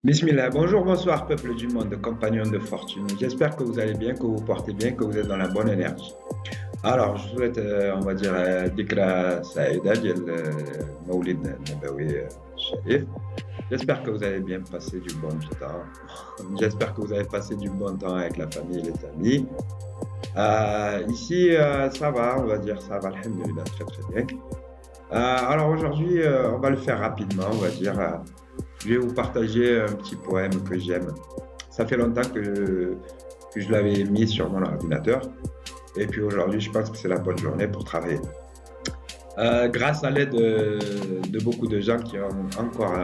Bismillah, bonjour, bonsoir peuple du monde, compagnons de fortune. J'espère que vous allez bien, que vous vous portez bien, que vous êtes dans la bonne énergie. Alors, je souhaite, on va dire, Dikra Saïda, Maoulid Nabawi Sharif. J'espère que vous avez bien passé du bon temps. J'espère que vous avez passé du bon temps avec la famille et les amis. Ici, ça va, on va dire, ça va, alhamdoulilah, très très bien. Alors aujourd'hui, on va le faire rapidement, on va dire. Je vais vous partager un petit poème que j'aime. Ça fait longtemps que je l'avais mis sur mon ordinateur. Et puis aujourd'hui, je pense que c'est la bonne journée pour travailler. Grâce à l'aide de beaucoup de gens qui ont encore,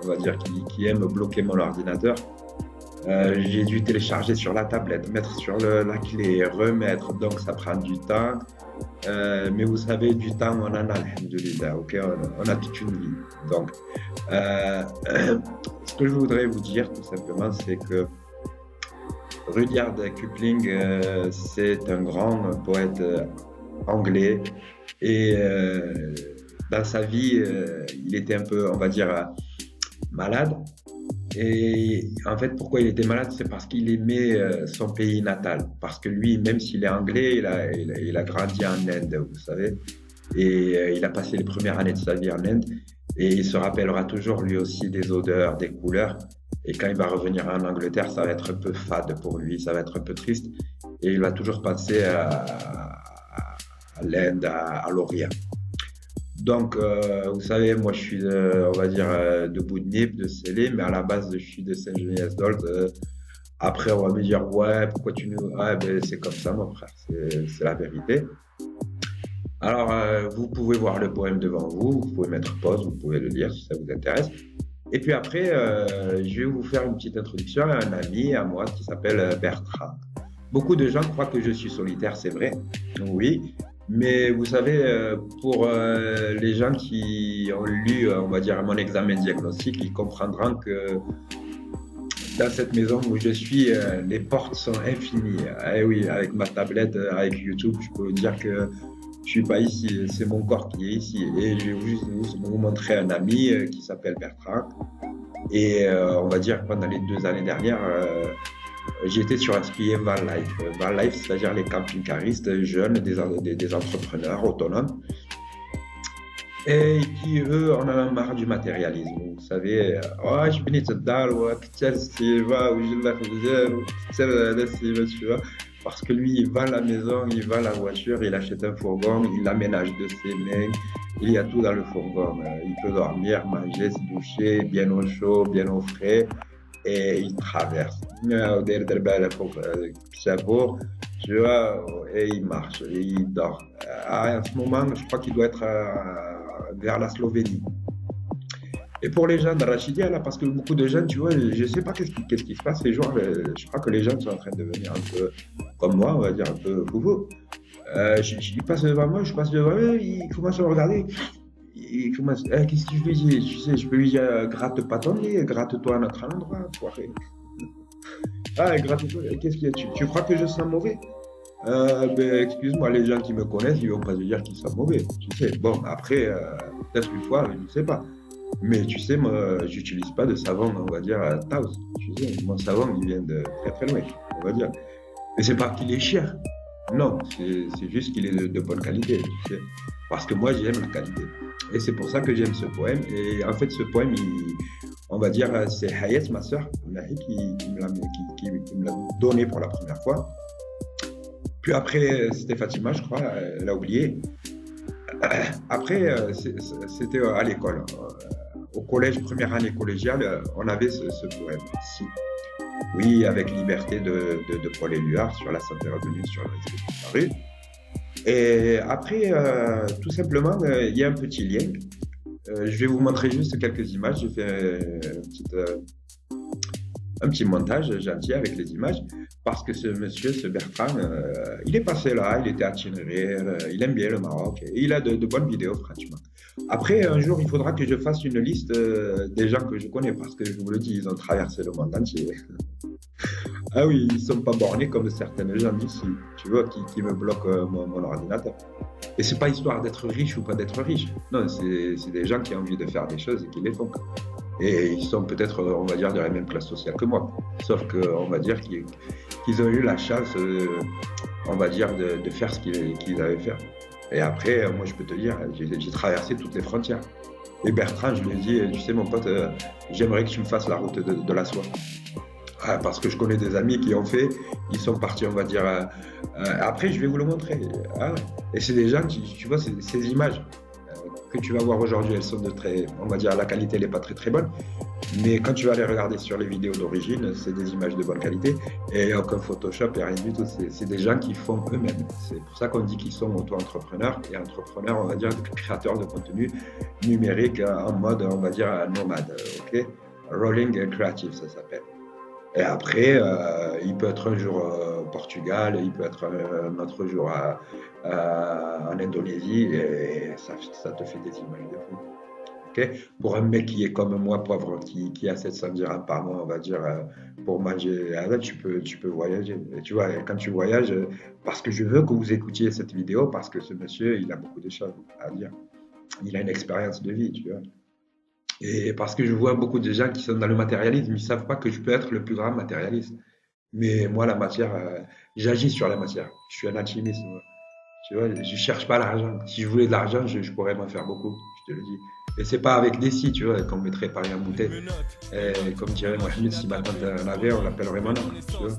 on va dire, qui aiment bloquer mon ordinateur, j'ai dû télécharger sur la tablette, mettre sur la clé, remettre. Donc ça prend du temps. Mais vous savez, du temps, on en a, alhamdoulilah, ok, on a toute une vie. Donc, euh, ce que je voudrais vous dire, tout simplement, c'est que Rudyard Kipling, c'est un grand poète anglais et dans sa vie, il était un peu, on va dire, malade. Et en fait, pourquoi il était malade, c'est parce qu'il aimait son pays natal. Parce que lui, même s'il est anglais, il a grandi en Inde, vous savez. Et il a passé les premières années de sa vie en Inde. Et il se rappellera toujours lui aussi des odeurs, des couleurs. Et quand il va revenir en Angleterre, ça va être un peu fade pour lui, ça va être un peu triste. Et il va toujours penser à l'Inde, à l'Orient. Donc, vous savez, moi, je suis, on va dire, de Boudnip, de Célé, mais à la base, je suis de Saint-Genis-d'Olt. Après, on va me dire, ouais, pourquoi tu nous... Ah, ben, c'est comme ça, mon frère, c'est la vérité. Alors, vous pouvez voir le poème devant vous, vous pouvez mettre pause, vous pouvez le lire si ça vous intéresse. Et puis après, je vais vous faire une petite introduction à un ami à moi qui s'appelle Bertrand. Beaucoup de gens croient que je suis solitaire, c'est vrai, oui, mais vous savez, pour les gens qui ont lu, on va dire, mon examen diagnostic, ils comprendront que dans cette maison où je suis, les portes sont infinies. Et oui, avec ma tablette, avec YouTube, je peux vous dire que je suis pas ici, c'est mon corps qui est ici. Et je vais juste vous montrer un ami qui s'appelle Bertrand. Et on va dire pendant les 2 années dernières, j'étais sur un ce qui est Van Life. Van Life, c'est-à-dire les camping-caristes jeunes, des entrepreneurs autonomes, et qui, eux, en ont marre du matérialisme. Vous savez, oh, je finis cette dalle, ouais, putain, c'est va, ou je la fais, ou putain, tu vois. Parce que lui, il vend la maison, il vend la voiture, il achète un fourgon, il l'aménage de ses mains, il y a tout dans le fourgon. Il peut dormir, manger, se doucher, bien au chaud, bien au frais, et il traverse. Chapeau, tu vois, et il marche, et il dort. En ce moment, je crois qu'il doit être vers la Slovénie. Et pour les gens d'Arachidia, là, parce que beaucoup de jeunes, tu vois, je ne sais pas qu'est-ce qui se passe ces jours. Je crois que les jeunes sont en train de devenir un peu comme moi, on va dire un peu foufou. Il passe devant moi, je passe devant eux, il commence à me regarder. Il commence, qu'est-ce que je lui dis? Tu sais, je peux lui dire, gratte pas ton nez, gratte-toi à notre endroit, foiré. Ah, gratte-toi, qu'est-ce qu'il y a? Tu crois que je sens mauvais? Ben, excuse-moi, les gens qui me connaissent, ils vont pas se dire qu'ils sont mauvais, tu sais. Bon, après, peut-être une fois, je ne sais pas. Mais tu sais, moi, j'utilise pas de savon, on va dire, Taos. Tu sais, mon savon, il vient de très très loin, on va dire. Mais c'est pas qu'il est cher. Non, c'est juste qu'il est de bonne qualité, tu sais. Parce que moi, j'aime la qualité. Et c'est pour ça que j'aime ce poème. Et en fait, ce poème, on va dire, c'est Hayat, ma sœur, Mahi, qui me l'a donné pour la première fois. Puis après, c'était Fatima, je crois, elle a oublié. Après, c'était à l'école. Au collège, première année collégiale, on avait ce poème-ci. Oui, avec Liberté de Paul Éluard sur la Sainte Revenue, sur le respect disparu. Et après, tout simplement, il y a un petit lien. Je vais vous montrer juste quelques images. J'ai fait un petit montage gentil avec les images parce que ce monsieur, ce Bertrand, il est passé là, il était à Tinré, il aime bien le Maroc et il a de bonnes vidéos, franchement. Après, un jour, il faudra que je fasse une liste des gens que je connais parce que je vous le dis, ils ont traversé le monde entier. Ah oui, ils ne sont pas bornés comme certaines gens d'ici, tu vois, qui me bloquent mon ordinateur. Et c'est pas histoire d'être riche ou pas d'être riche. Non, c'est des gens qui ont envie de faire des choses et qui les font. Et ils sont peut-être, on va dire, de la même classe sociale que moi. Sauf qu'on va dire qu'ils ont eu la chance, on va dire, de faire ce qu'ils avaient fait. Et après, moi, je peux te dire, j'ai traversé toutes les frontières. Et Bertrand, je lui ai dit, tu sais, mon pote, j'aimerais que tu me fasses la route de la soie. Ah, parce que je connais des amis qui ont fait, ils sont partis, on va dire. Après, je vais vous le montrer. Ah, ouais. Et c'est des gens, tu vois, ces images que tu vas voir aujourd'hui, elles sont de très, on va dire, la qualité, elle n'est pas très très bonne. Mais quand tu vas les regarder sur les vidéos d'origine, c'est des images de bonne qualité et aucun Photoshop et rien du tout. C'est des gens qui font eux-mêmes. C'est pour ça qu'on dit qu'ils sont auto-entrepreneurs et entrepreneurs, on va dire, créateurs de contenu numérique en mode, on va dire, nomade. Ok, Rolling Creative, ça s'appelle. Et après, il peut être un jour au Portugal, il peut être un autre jour en Indonésie, et ça te fait des images de fou. Okay. Pour un mec qui est comme moi, pauvre, qui a 700 dirhams par mois, on va dire, pour manger, là, tu peux voyager. Et tu vois, quand tu voyages, parce que je veux que vous écoutiez cette vidéo, parce que ce monsieur, il a beaucoup de choses à dire. Il a une expérience de vie, tu vois. Et parce que je vois beaucoup de gens qui sont dans le matérialisme, ils ne savent pas que je peux être le plus grand matérialiste. Mais moi, la matière, j'agis sur la matière. Je suis un alchimiste. Moi. Tu vois, je ne cherche pas l'argent. Si je voulais de l'argent, je pourrais m'en faire beaucoup, je te le dis. Et c'est pas avec des si, tu vois, qu'on mettrait Paris en bouteille. Et comme dirait Mohamed, si ma tante en avait, on l'appellerait maintenant, tu vois.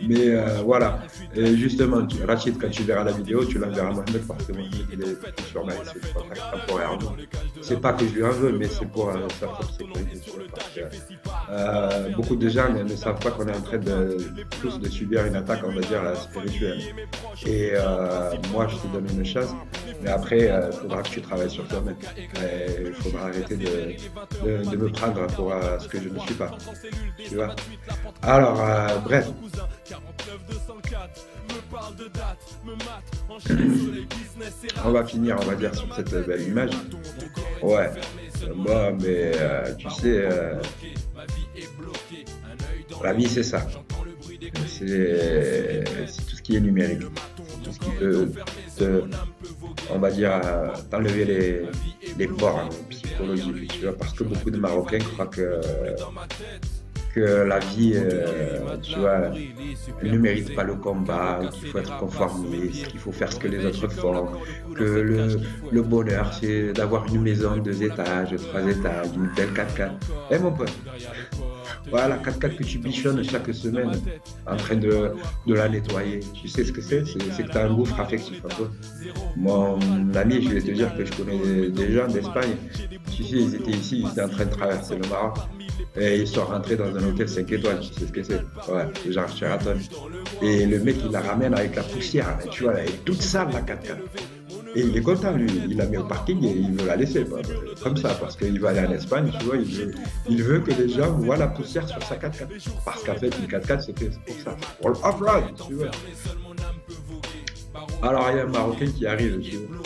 Mais voilà. Et justement, Rachid, quand tu verras la vidéo, tu l'enverras à Mohamed parce que Mohamed, il est sur ma liste temporairement. C'est pas que je lui en veux, mais c'est pour sa propre sécurité. Parce que, beaucoup de gens ne savent pas qu'on est en train tous de subir une attaque, on va dire, spirituelle. Et moi, je te donne une chance, mais après, il faudra que tu travailles sur toi-même. Il faudra arrêter de me prendre pour ce que je ne suis pas. Tu vois. Alors, bref. On va finir, on va dire, sur cette belle image. Ouais. Bon, mais tu sais, la vie, c'est ça. C'est tout ce qui est numérique. Tout ce qui peut on va dire, t'enlever les bornes psychologiques, tu vois, parce que beaucoup de Marocains croient que la vie, tu vois, elle ne mérite pas le combat, qu'il faut être conformiste, qu'il faut faire ce que les autres font, que le bonheur, c'est d'avoir une maison 2 étages, 3 étages, une belle 4x4. Eh mon pote, voilà, 4x4 que tu bichonnes chaque semaine en train de la nettoyer. Tu sais ce que c'est? C'est que tu as un gouffre affectif un peu. Mon ami, je vais te dire que je connais des gens d'Espagne. Tu sais, ils étaient ici, ils étaient en train de traverser le Maroc. Et ils sont rentrés dans un hôtel 5 étoiles, tu sais ce que c'est? Ouais, c'est genre Sheraton. Et le mec, il la ramène avec la poussière, tu vois, elle est toute sale la 4x4. Et il est content, lui. Il la met au parking et il veut la laisser, comme ça, parce qu'il va aller en Espagne, tu vois, il veut que les gens voient la poussière sur sa 4x4. Parce qu'en fait, une 4x4, c'est pour ça. Pour le off-road, tu vois. Alors, il y a un Marocain qui arrive, tu vois.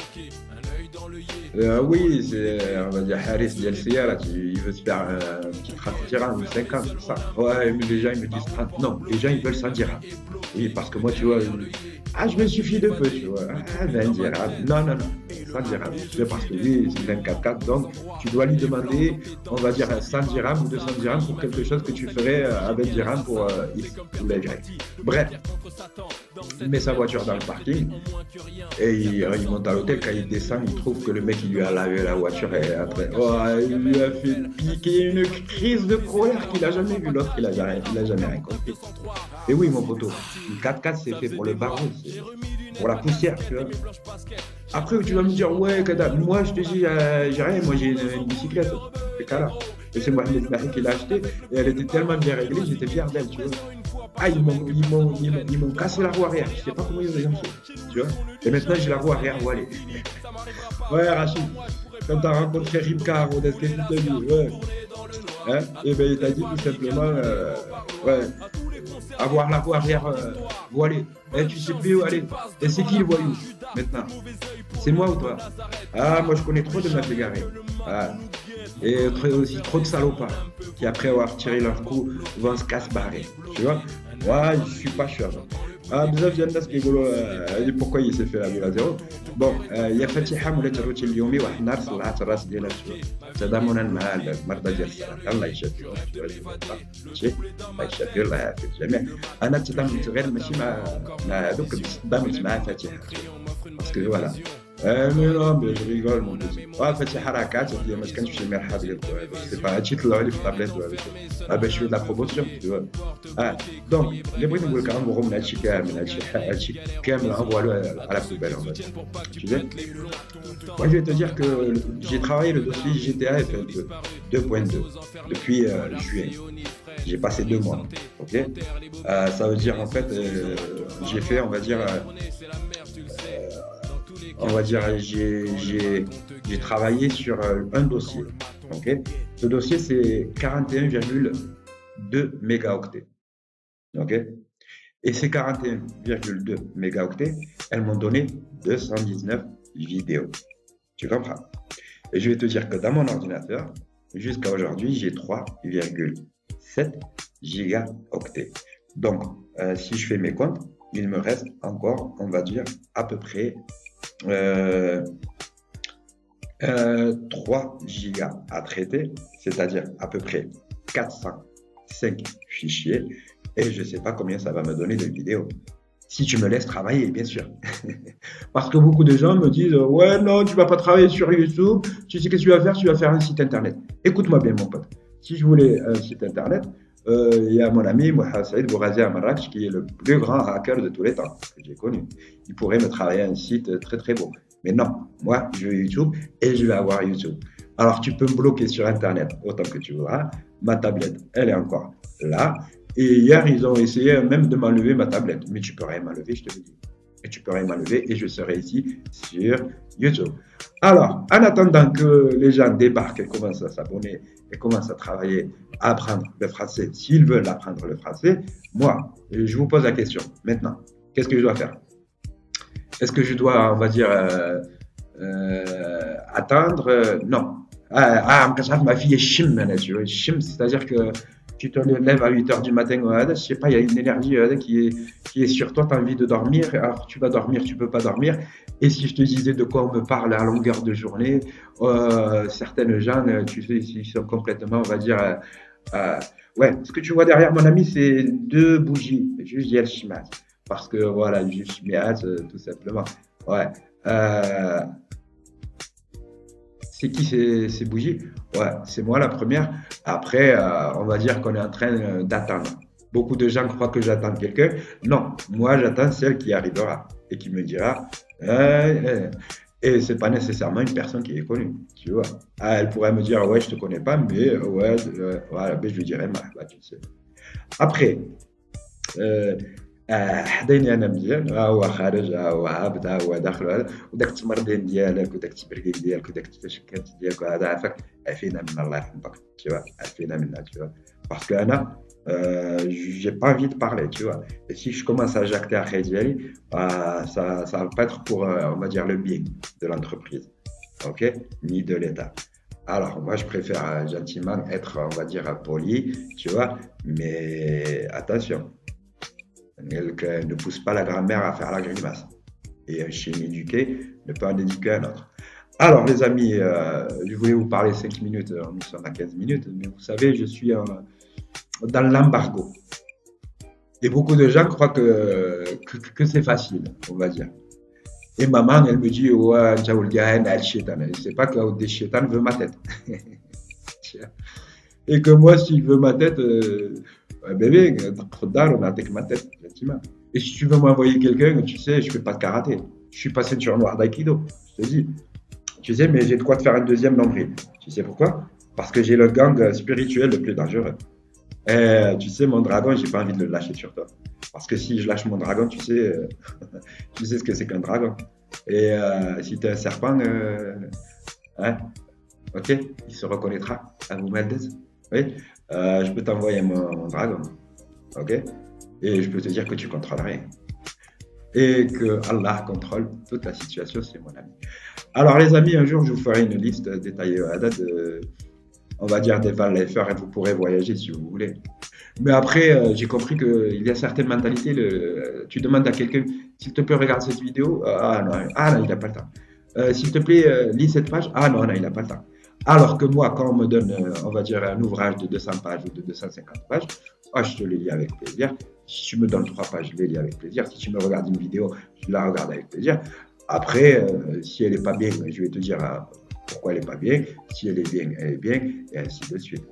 Oui, c'est, on va dire, Haris Dialsia, là, il veut se faire un petit 30 dirhams ou 50, c'est ça. Ouais, mais les gens, ils me disent 30. Non, les gens, ils veulent 100 dirhams. Oui, parce que moi, tu vois, je me suffis de peu, tu vois. 20 dirhams. Non, 100 dirhams. Tu vois, parce que lui, c'est 24, donc tu dois lui demander, on va dire, 100 dirhams ou 200 dirhams pour quelque chose que tu ferais à 20 dirhams pour X ou Y. Bref, il met sa voiture dans le parking et il monte à l'hôtel. Quand il descend, il trouve que le mec, il lui a lavé la voiture et après, il lui a fait piquer une crise de colère qu'il n'a jamais vu. L'autre, il n'a jamais rien compris. Et oui, mon poteau, une 4x4, c'est fait pour le barreau, c'est pour la poussière, tu vois. Après, tu vas me dire, ouais, moi, je te dis, j'ai rien, moi, j'ai une bicyclette, c'est cas-là. Et c'est Mohamed Nahi qui l'a acheté, et elle était tellement bien réglée, j'étais fier d'elle, tu vois. Ils m'ont cassé la roue arrière, je sais pas comment ils ont fait, tu vois. Et maintenant, j'ai la roue arrière, où aller. Ouais, Rachid, quand t'as rencontré Ribka à Rodez, qu'est-ce qu'il t'a dit? Ouais. Hein? Et bien, il t'a dit tout simplement, ouais, avoir la roue arrière voilée. Et tu sais plus où aller. Et c'est qui le voyou maintenant? C'est moi ou toi? Ah, moi je connais trop de mecs égarés. Ah. Et aussi trop de salopards qui après avoir tiré leur coup vont se casse-barrer. Tu vois? Moi, je suis pas sûr. Ah, بزاف ديال الناس كيقولوا pourquoi il s'est fait la ville à zéro. Bon, هي فاتحة ولات الروتين اليومي واحد النهار صلعت الراس ديالها تضامنا مع المرضى ديال السرطان الله يشافيهم ماشي الله يشافي الله يعافي الجميع. انا تضامنت غير ماشي مع هذوك تضامنت مع فاتحة باسكو فوالا. مي نو مي جو ريغول مون بيتي فاتحة راه كات هي ما كانش شي مرحله ديال سي با هادشي طلعوا لي في الطابليت باش شويه د لا بروموسيون اه دونك اللي بغيت نقول لك غنبغوا من هادشي كامل هادشي كامل غنبغوا على poubelle en fait. Tu sais, moi je vais te dire que j'ai travaillé le dossier GTA FL2 2.2 depuis juillet. J'ai passé 2 mois, ok. Ça veut dire en fait, j'ai fait, on va dire, j'ai travaillé sur un dossier, ok. Ce dossier c'est 41,2 mégaoctets, ok. Et ces 41,2 mégaoctets, elles m'ont donné 219 vidéos. Tu comprends? Et je vais te dire que dans mon ordinateur, jusqu'à aujourd'hui, j'ai 3,7 gigaoctets. Donc, si je fais mes comptes, il me reste encore, on va dire, à peu près 3 gigas à traiter, c'est-à-dire à peu près 405 fichiers. Et je ne sais pas combien ça va me donner de vidéos. Si tu me laisses travailler, bien sûr. Parce que beaucoup de gens me disent « Ouais, non, tu ne vas pas travailler sur YouTube. Tu sais ce que tu vas faire? Tu vas faire un site internet. » Écoute-moi bien, mon pote. Si je voulais un site internet, il y a mon ami Mohamed Saïd Bourazé à Marrakech qui est le plus grand hacker de tous les temps que j'ai connu. Il pourrait me travailler un site très très beau. Mais non, moi, je veux YouTube et je vais avoir YouTube. Alors, tu peux me bloquer sur Internet autant que tu voudras. Ma tablette, elle est encore là. Et hier, ils ont essayé même de m'enlever ma tablette. Mais tu peux rien m'enlever, je te le dis. Et tu peux rien m'enlever et je serai ici sur YouTube. Alors, en attendant que les gens débarquent et commencent à s'abonner et commencent à travailler, à apprendre le français, s'ils veulent apprendre le français, moi, je vous pose la question. Maintenant, qu'est-ce que je dois faire? Est-ce que je dois, on va dire, attendre? Non. Ma fille est chim, c'est-à-dire que tu te lèves à 8h du matin, je sais pas, il y a une énergie qui est sur toi, tu as envie de dormir, alors tu vas dormir, tu peux pas dormir. Et si je te disais de quoi on me parle à longueur de journée, certaines gens, tu sais, ils sont complètement, on va dire, ouais, ce que tu vois derrière mon ami, c'est 2 bougies, juste Yel Shimat. Parce que voilà, juste Shimat, tout simplement. Ouais. C'est qui ces bougies? Ouais, c'est moi la première. Après, on va dire qu'on est en train d'attendre. Beaucoup de gens croient que j'attends quelqu'un. Non, moi j'attends celle qui arrivera et qui me dira. Et c'est pas nécessairement une personne qui est connue, tu vois. Elle pourrait me dire ouais, je te connais pas, mais ouais, voilà, ben, je lui dirais bah, tu sais. Après. حديني انا مزيان ها هو خارج ها هو هابط ها هو داخل هذا وداك التمرين ديالك وداك التبرقيق ديالك وداك التشكات ديالك وهذا عافاك عافينا من الله يرحمك tu vois عافينا منها tu vois parce que انا j'ai pas envie de parler tu vois et si je commence à jacter après ديالي ça va pas être pour on va dire le bien de l'entreprise ok ni de l'État. Alors, moi, je préfère gentiment être, on va dire, poli, tu vois, mais attention. Ne pousse pas la grand-mère à faire la grimace. Et un chien éduqué ne peut en éduquer un autre. Alors, les amis, je voulais vous parler 5 minutes, nous sommes à 15 minutes, mais vous savez, je suis dans l'embargo. Et beaucoup de gens croient que c'est facile, on va dire. Et maman, elle me dit, ouais, Djaoulgahen, al-Shaitan. Je ne sais pas que des Shaitan veut ma tête. Et que moi, s'il veut ma tête, bébé, on a avec ma tête, gentiment. Et si tu veux m'envoyer quelqu'un, tu sais, je fais pas de karaté. Je suis pas ceinture noire d'aïkido, je te dis. Tu sais, mais j'ai de quoi te faire un deuxième nombril. Tu sais pourquoi? Parce que j'ai le gang spirituel le plus dangereux. Et tu sais, mon dragon, j'ai pas envie de le lâcher sur toi. Parce que si je lâche mon dragon, tu sais, tu sais ce que c'est qu'un dragon. Et si tu es un serpent, hein, ok, il se reconnaîtra à vous Maldez. Oui, je peux t'envoyer mon dragon, ok? Et je peux te dire que tu contrôles rien. Et que Allah contrôle toute la situation, c'est mon ami. Alors les amis, un jour je vous ferai une liste détaillée on va dire, des van lifers et vous pourrez voyager si vous voulez. Mais après, j'ai compris qu'il y a certaines mentalités. Tu demandes à quelqu'un, s'il te plaît, regarde cette vidéo. Ah non, il n'a pas le temps. S'il te plaît, lis cette page. Ah non, il n'a pas le temps. Alors que moi, quand on me donne, on va dire, un ouvrage de 200 pages ou de 250 pages, je te le lis avec plaisir. Si tu me donnes 3 pages, je les lis avec plaisir. Si tu me regardes une vidéo, je la regarde avec plaisir. Après, si elle n'est pas bien, je vais te dire pourquoi elle n'est pas bien. Si elle est bien, elle est bien, et ainsi de suite.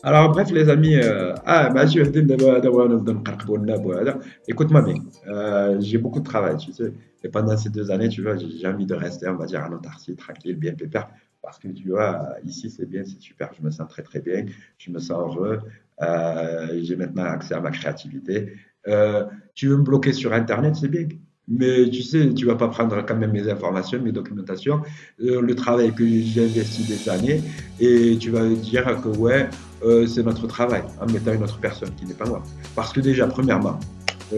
Alors, bref, les amis, écoute-moi bien. J'ai beaucoup de travail, tu sais. Et pendant ces 2 années, tu vois, j'ai envie de rester, on va dire, en autarcie, tranquille, bien pépère. Parce que, tu vois, ici, c'est bien, c'est super. Je me sens très, très bien. Je me sens heureux. J'ai maintenant accès à ma créativité. Tu veux me bloquer sur Internet, c'est bien. Mais tu sais, tu vas pas prendre quand même mes informations, mes documentations, le travail que j'ai investi des années, et tu vas dire que ouais, c'est notre travail, en mettant une autre personne qui n'est pas moi. Parce que déjà, premièrement,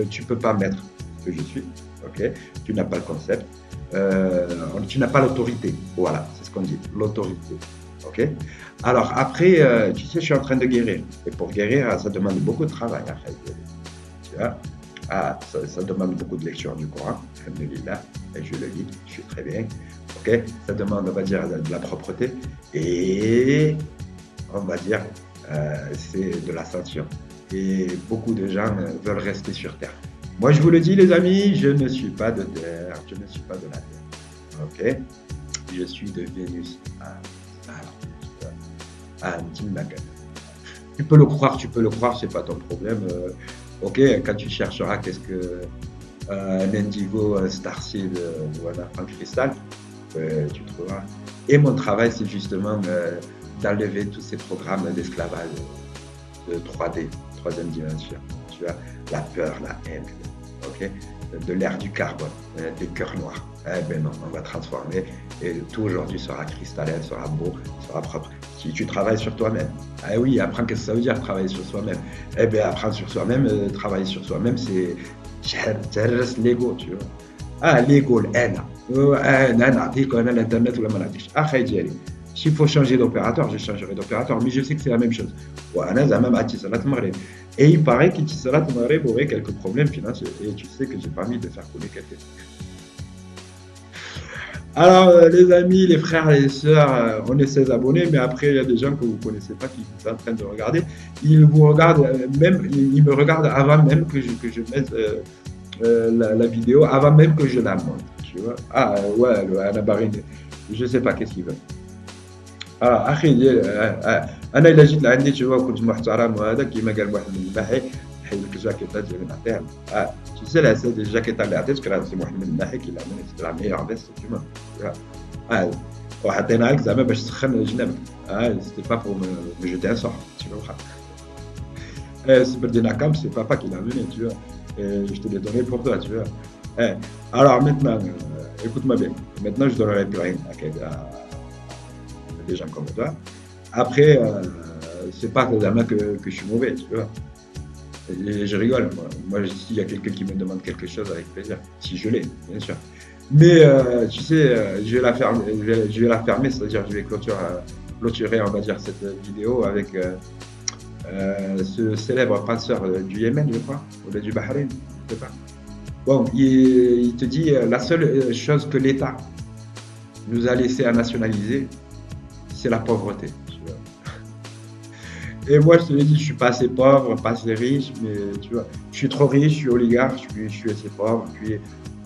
tu peux pas mettre ce que je suis, ok? Tu n'as pas le concept, tu n'as pas l'autorité. Voilà, c'est ce qu'on dit, l'autorité, ok? Alors après, tu sais, je suis en train de guérir. Et pour guérir, ça demande beaucoup de travail, en fait. Tu vois? Ça demande beaucoup de lecture du Coran, alhamdoulilah, et je le lis, je suis très bien. Ok, ça demande, on va dire, de la propreté et on va dire, c'est de l'ascension. Et beaucoup de gens veulent rester sur Terre. Moi, je vous le dis, les amis, je ne suis pas de Terre, je ne suis pas de la Terre. Ok, je suis de Vénus. Tu peux le croire, c'est pas ton problème. Ok, quand tu chercheras qu'est-ce que un indigo, un starseed ou un cristal, tu trouveras. Et mon travail, c'est justement d'enlever tous ces programmes d'esclavage de 3D, troisième dimension. Tu vois, la peur, la haine, ok, de l'ère du carbone, des cœurs noirs. Eh ben non, on va transformer et tout aujourd'hui sera cristallin, sera beau, sera propre. Si tu travailles sur toi-même. Ah oui, apprends qu'est-ce que ça veut dire travailler sur soi-même. Eh bien, apprendre sur soi-même, travailler sur soi-même, c'est l'ego, tu vois. L'ego, l'internet ou la maladie. S'il faut changer d'opérateur, je changerai d'opérateur, mais je sais que c'est la même chose. Et il paraît qu'Itisalat Maghreb aurait quelques problèmes financiers. Et tu sais que j'ai pas envie de faire couler quelques. Alors, les amis, les frères et les sœurs, on est 16 abonnés, mais après, il y a des gens que vous ne connaissez pas qui sont en train de regarder. Ils vous regardent même, ils me regardent avant même que je mette la vidéo, avant même que je la monte. Tu vois? Ouais, le Anabarine, je ne sais pas qu'est-ce qu'il veut. Alors, أخي أنا إلا جيت لعندي tu vois كنت محترم وهذا كيما قال واحد من الناحية حيد لك الجاكيطات اللي نعطيها tu sais là c'est des jaquettes اللي عطيتك راه سي محمد الناحي اللي عمل سي لا meilleure veste du monde وحطيناها لك زعما باش تسخن جنابك c'était pas pour me jeter un sort tu vois c'est Berdinakam c'est papa qui l'a amené tu vois et je te l'ai donné pour toi tu vois alors maintenant écoute-moi bien maintenant je donnerai plus rien à des gens comme toi. Après, c'est pas évidemment que je suis mauvais, tu vois. Et je rigole. Moi, s'il y a quelqu'un qui me demande quelque chose, avec plaisir. Si je l'ai, bien sûr. Mais tu sais, je vais la fermer, c'est-à-dire je vais clôturer, on va dire, cette vidéo avec ce célèbre penseur du Yémen, je crois, ou du Bahreïn, je sais pas. Bon, il te dit la seule chose que l'État nous a laissé à nationaliser, c'est la pauvreté. Tu vois. Et moi, je te l'ai dit, je suis pas assez pauvre, pas assez riche, mais tu vois, je suis trop riche, je suis oligarque, je suis assez pauvre. Puis,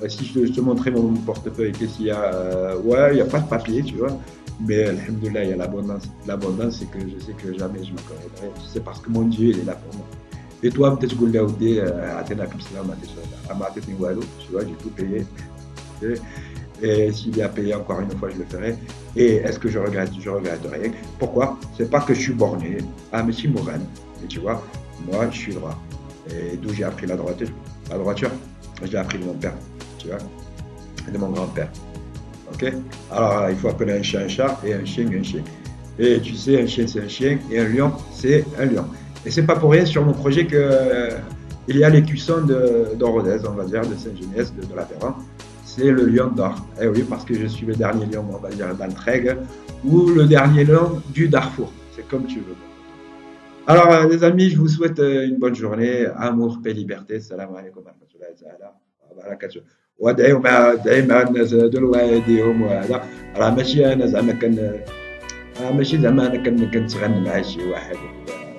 si je te montrais mon portefeuille, qu'est-ce qu'il y a ouais, il n'y a pas de papier, tu vois. Mais, alhamdoulilah, il y a l'abondance. L'abondance, c'est que je sais que jamais je me connaîtrai. C'est parce que mon Dieu, il est là pour moi. Et toi, peut-être que tu vois, j'ai tout payé. Et s'il y a payé encore une fois, je le ferai. Et est-ce que je regrette? Je regrette rien. Pourquoi? C'est pas que je suis borné. Mais je suis mourant. Mais tu vois, moi, je suis droit. Et d'où j'ai appris la droiture? La droiture, je l'ai appris de mon père, tu vois, et de mon grand-père. Ok? Alors, il faut appeler un chat et un chien un chien. Et tu sais, un chien, c'est un chien, et un lion, c'est un lion. Et c'est pas pour rien sur mon projet que il y a les cuissons d'Orodez, on va dire, de Saint-Genès, de l'Aveyron. c'est le lion d'or. Eh oui, parce que je suis le dernier lion, on va dire, d'Altreg, ou le dernier lion du Darfour. C'est comme tu veux. Alors, les amis, je vous souhaite une bonne journée. Amour, paix, liberté. Salam alaikum wa rahmatullahi ta'ala wa barakatuh. وادعيهم دائما الناس هذول الله يهديهم وهذا راه ماشي انا زعما ماشي زعما انا كنتغنى مع شي واحد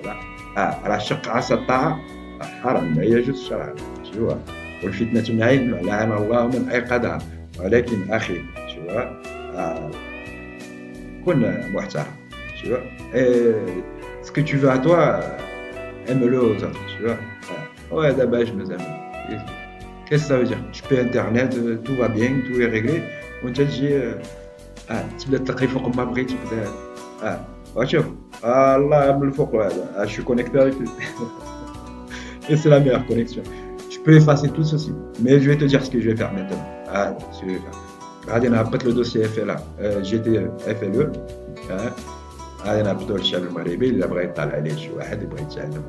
ولا راه شق عصا الطاعه حرام لا يجوز شرعا شو والفتنه نعيم لعن الله من ايقظها ولكن اخي شو كن محترم شو ce que tu veux à toi aime-le aux autres tu vois ouais d'abord je me aime. Qu'est-ce que ça veut dire? Tu payes internet, tout va bien, tout est réglé. On t'a dit تبدا تلقي فوق ما بغيتي بدا وشوف الله من الفوق هذا je suis connecté avec lui et c'est la meilleure connexion. Tu peux effacer tout ceci mais je vais te dire ce que je vais faire maintenant. Ce que je vais faire غادي نهبط le dossier FLA GT FLE غادي نهبطو للشعب المغربي اللي بغى يطلع عليه شي واحد يبغى يتعلم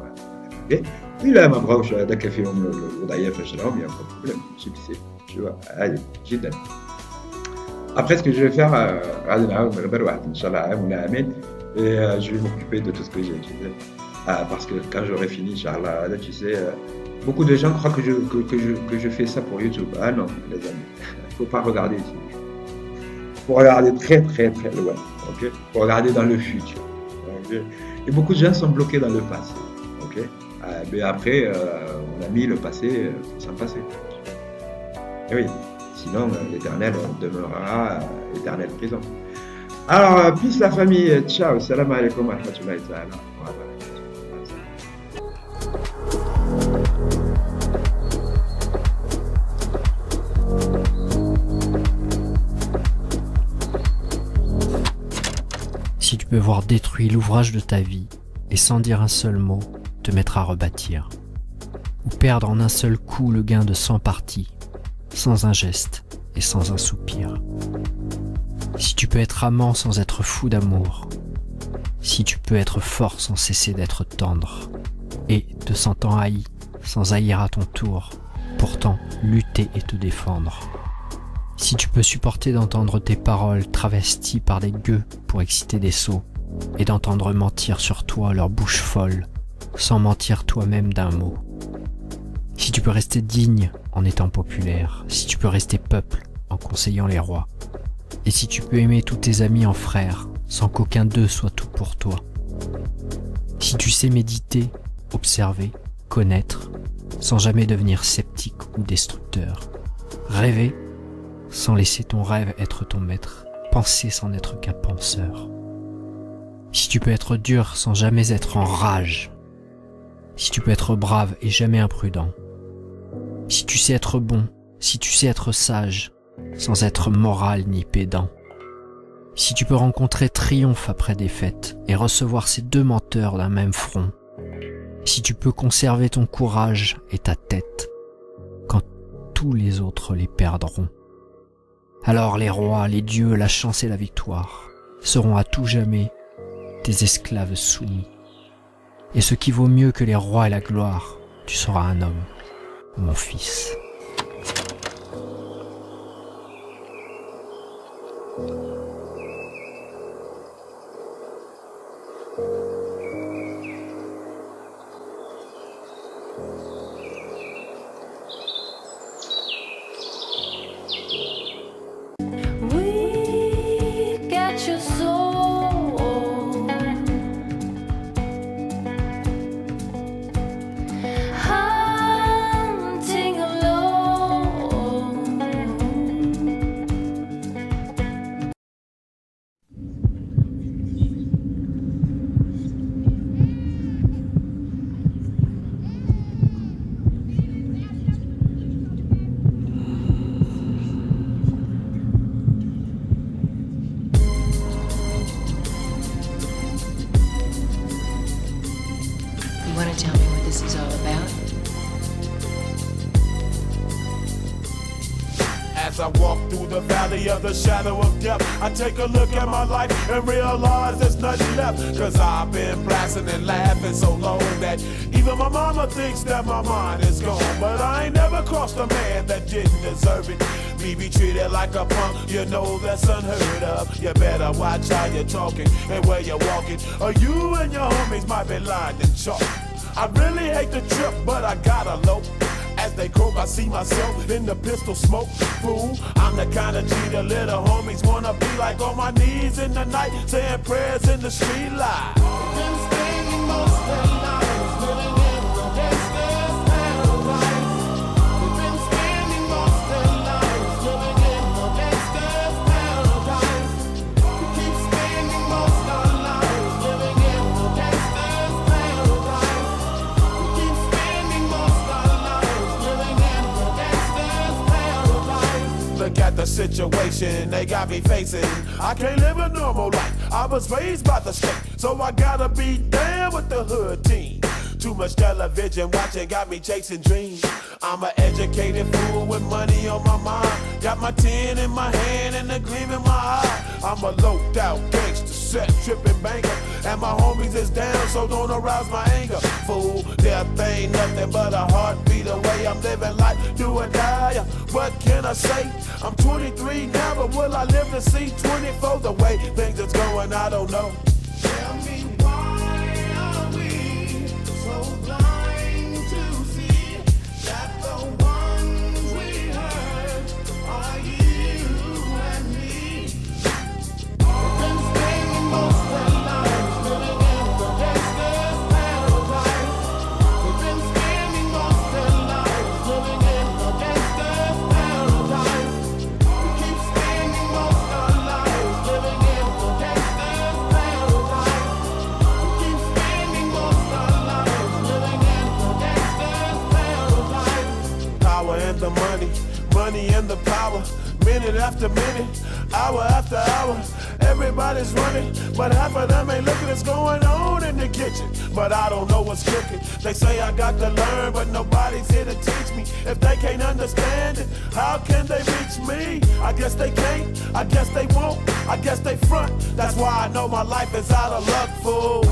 إلا ما بغاوش هذاك فيهم الوضعيه فاش راهم يا بروبليم ماشي بزاف tu vois عادي جدا. Après, ce que je vais faire, et je vais m'occuper de tout ce que j'ai utilisé. Parce que quand j'aurai fini, Inch'Allah, tu sais, beaucoup de gens croient que je fais ça pour YouTube. Ah non, les amis, il ne faut pas regarder ici. Il faut regarder très très très loin. Okay? Il faut regarder dans le futur. Okay? Et beaucoup de gens sont bloqués dans le passé. Okay? Mais après, on a mis le passé sans passé. Et oui. Sinon, l'éternel demeurera éternelle prison. Alors, peace la famille. Ciao. Salam alaikum wa rahmatullahi ta'ala. Si tu peux voir détruit l'ouvrage de ta vie et sans dire un seul mot, te mettre à rebâtir. Ou perdre en un seul coup le gain de 100 parties, sans un geste et sans un soupir. Si tu peux être amant sans être fou d'amour, si tu peux être fort sans cesser d'être tendre, et te sentant haï sans haïr à ton tour, pourtant lutter et te défendre. Si tu peux supporter d'entendre tes paroles travesties par des gueux pour exciter des sots, et d'entendre mentir sur toi leur bouche folle, sans mentir toi-même d'un mot. Si tu peux rester digne en étant populaire, si tu peux rester peuple en conseillant les rois, et si tu peux aimer tous tes amis en frères, sans qu'aucun d'eux soit tout pour toi. Si tu sais méditer, observer, connaître, sans jamais devenir sceptique ou destructeur. Rêver, sans laisser ton rêve être ton maître, penser sans n'être qu'un penseur. Si tu peux être dur sans jamais être en rage. Si tu peux être brave et jamais imprudent. Si tu sais être bon, si tu sais être sage, sans être moral ni pédant. Si tu peux rencontrer triomphe après défaite et recevoir ces deux menteurs d'un même front. Si tu peux conserver ton courage et ta tête, quand tous les autres les perdront. Alors les rois, les dieux, la chance et la victoire seront à tout jamais tes esclaves soumis. Et ce qui vaut mieux que les rois et la gloire, tu seras un homme. Mon fils. You want to tell me what this is all about? As I walk through the valley of the shadow of death, I take a look at my life and realize there's nothing left. Cause I've been blasting and laughing so long that that. Even my mama thinks that my mind is gone, but I ain't never crossed a man that didn't deserve it. Me be treated like a punk, you know that's unheard of. You better watch how you're talking and where you're walking, or you and your homies might be lined in chalk. I really hate the trip, but I gotta low. As they croak, I see myself in the pistol smoke. Fool, I'm the kind of G the little homies wanna be like, on my knees in the night, saying prayers in the street light. Been spending most their lives living in the gangster's paradise. We've been spending most their lives living in the gangster's paradise. We keep spending most our lives living in the gangster's paradise. We keep spending most our lives living in the gangster's paradise. Look at the situation they got me facing. I can't live a normal life. I was raised by the state, so I gotta be down with the hood team. Too much television watching got me chasing dreams. I'm an educated fool with money on my mind. Got my tin in my hand and a gleam in my eye. I'm a loped out gangster, set tripping banker, and my homies is down, so don't arouse my anger. Fool, death ain't nothing but a heartbeat away. I'm living life, do or die. What can I say? I'm 23 now, but will I live to see 24? The way things is going, I don't know. Tell me why are we so blind to see that the ones we hurt are you and me? We've been spending most their lives living in the gangster's paradise. We've been spending most their lives living in the gangster's paradise. We keep spending most our lives living in the gangster's paradise. We keep spending most our lives living in the gangster's paradise. Power and the money, money and the power. Minute after minute, hour after hour, everybody's running, but half of them ain't looking what's going on in the kitchen. But I don't know what's cooking. They say I got to learn, but nobody's here to teach me. If they can't understand it, how can they reach me? I guess they can't, I guess they won't, I guess they front. That's why I know my life is out of luck, fool.